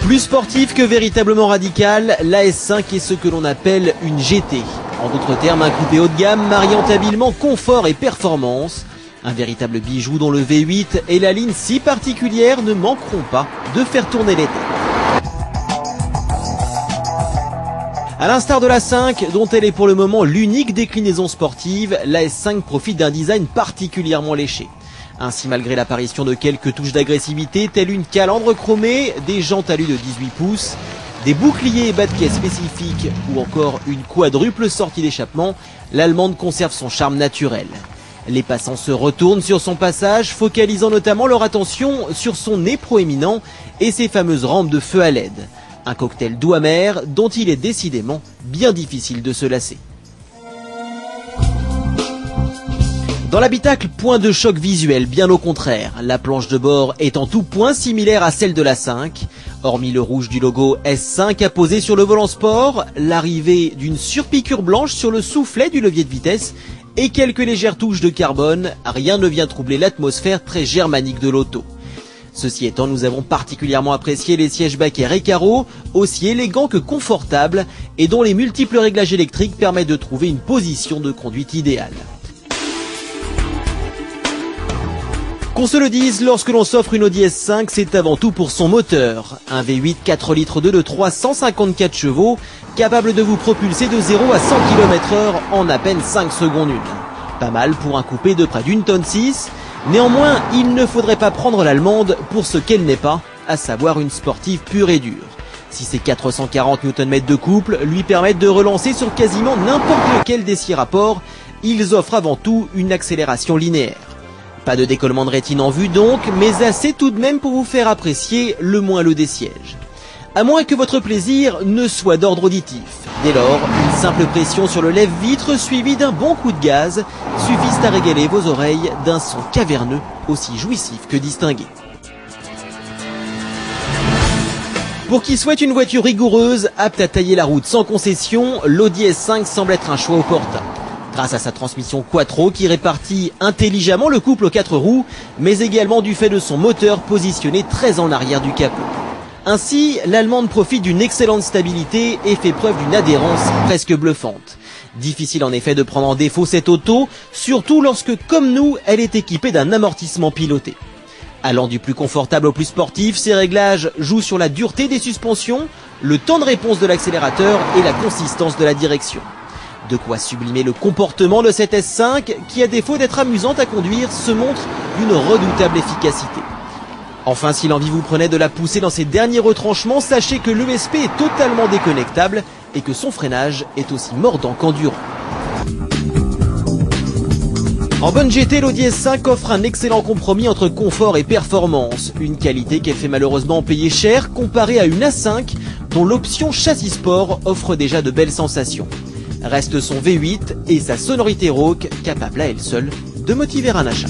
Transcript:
Plus sportif que véritablement radical, la S5 est ce que l'on appelle une GT. En d'autres termes, un coupé haut de gamme mariant habilement confort et performance. Un véritable bijou dont le V8 et la ligne si particulière ne manqueront pas de faire tourner les têtes. À l'instar de la 5, dont elle est pour le moment l'unique déclinaison sportive, la S5 profite d'un design particulièrement léché. Ainsi, malgré l'apparition de quelques touches d'agressivité, telles une calandre chromée, des jantes alu de 18 pouces, des boucliers et bas de caisse spécifiques ou encore une quadruple sortie d'échappement, l'Allemande conserve son charme naturel. Les passants se retournent sur son passage, focalisant notamment leur attention sur son nez proéminent et ses fameuses rampes de feu à LED. Un cocktail doux amer dont il est décidément bien difficile de se lasser. Dans l'habitacle, point de choc visuel, bien au contraire. La planche de bord est en tout point similaire à celle de la 5. Hormis le rouge du logo S5 apposé sur le volant sport, l'arrivée d'une surpiqûre blanche sur le soufflet du levier de vitesse et quelques légères touches de carbone, rien ne vient troubler l'atmosphère très germanique de l'auto. Ceci étant, nous avons particulièrement apprécié les sièges baquets Recaro, aussi élégants que confortables et dont les multiples réglages électriques permettent de trouver une position de conduite idéale. Qu'on se le dise, lorsque l'on s'offre une Audi S5, c'est avant tout pour son moteur. Un V8 4,2 litres de 354 chevaux, capable de vous propulser de 0 à 100 km/h en à peine 5 secondes 1. Pas mal pour un coupé de près d'1,6 tonne. Néanmoins, il ne faudrait pas prendre l'allemande pour ce qu'elle n'est pas, à savoir une sportive pure et dure. Si ses 440 Nm de couple lui permettent de relancer sur quasiment n'importe lequel des 6 rapports, ils offrent avant tout une accélération linéaire. Pas de décollement de rétine en vue donc, mais assez tout de même pour vous faire apprécier le moelleux des sièges. À moins que votre plaisir ne soit d'ordre auditif. Dès lors, une simple pression sur le lève-vitre suivie d'un bon coup de gaz suffisent à régaler vos oreilles d'un son caverneux aussi jouissif que distingué. Pour qui souhaite une voiture rigoureuse, apte à tailler la route sans concession, l'Audi S5 semble être un choix opportun. Grâce à sa transmission Quattro qui répartit intelligemment le couple aux 4 roues, mais également du fait de son moteur positionné très en arrière du capot. Ainsi, l'Allemande profite d'une excellente stabilité et fait preuve d'une adhérence presque bluffante. Difficile en effet de prendre en défaut cette auto, surtout lorsque, comme nous, elle est équipée d'un amortissement piloté. Allant du plus confortable au plus sportif, ces réglages jouent sur la dureté des suspensions, le temps de réponse de l'accélérateur et la consistance de la direction. De quoi sublimer le comportement de cette S5 qui, à défaut d'être amusante à conduire, se montre d'une redoutable efficacité. Enfin, si l'envie vous prenait de la pousser dans ses derniers retranchements, sachez que l'ESP est totalement déconnectable et que son freinage est aussi mordant qu'endurant. En bonne GT, l'Audi S5 offre un excellent compromis entre confort et performance, une qualité qu'elle fait malheureusement payer cher comparée à une A5 dont l'option châssis sport offre déjà de belles sensations. Reste son V8 et sa sonorité rauque capable à elle seule de motiver un achat.